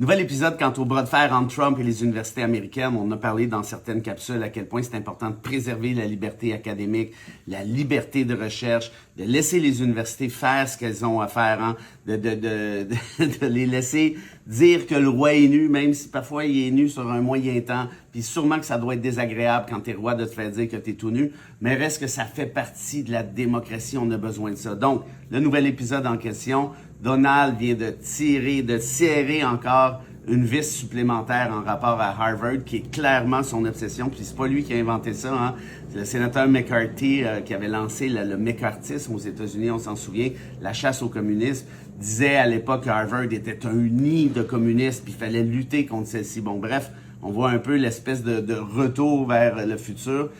Nouvel épisode quant au bras de fer entre Trump et les universités américaines. On a parlé dans certaines capsules à quel point c'est important de préserver la liberté académique, la liberté de recherche, de laisser les universités faire ce qu'elles ont à faire, hein? de les laisser dire que le roi est nu, même si parfois il est nu sur un moyen temps. Puis sûrement que ça doit être désagréable quand t'es roi de te faire dire que t'es tout nu, mais reste que ça fait partie de la démocratie, on a besoin de ça. Donc, le nouvel épisode en question, Donald vient de serrer encore une vis supplémentaire en rapport à Harvard, qui est clairement son obsession, puis c'est pas lui qui a inventé ça, hein. C'est le sénateur McCarthy qui avait lancé le McCarthyisme aux États-Unis, on s'en souvient, la chasse aux communistes, disait à l'époque que Harvard était un nid de communistes, puis il fallait lutter contre celle-ci. Bon, bref, on voit un peu l'espèce de retour vers le futur.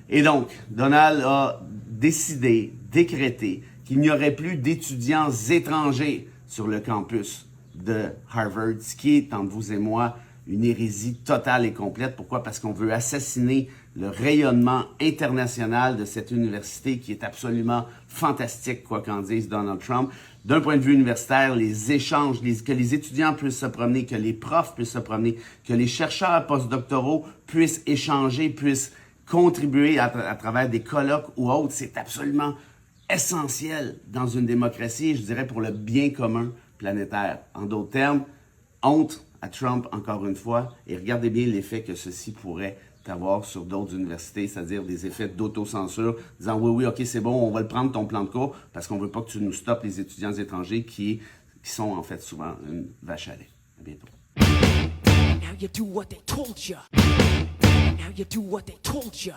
Et donc, Donald a décrété qu'il n'y aurait plus d'étudiants étrangers sur le campus de Harvard, ce qui est, entre vous et moi, une hérésie totale et complète. Pourquoi? Parce qu'on veut assassiner le rayonnement international de cette université qui est absolument fantastique, quoi qu'en dise Donald Trump. D'un point de vue universitaire, les échanges, que les étudiants puissent se promener, que les profs puissent se promener, que les chercheurs postdoctoraux puissent échanger, puissent contribuer à travers des colloques ou autres, c'est absolument essentiel dans une démocratie, je dirais pour le bien commun planétaire. En d'autres termes, honte à Trump, encore une fois, et regardez bien l'effet que ceci pourrait avoir sur d'autres universités, c'est-à-dire des effets d'autocensure, disant oui, ok, c'est bon, on va le prendre ton plan de cours, parce qu'on veut pas que tu nous stoppes les étudiants étrangers qui sont en fait souvent une vache à lait. À bientôt. Now you do what they told you. Now you do what they told you.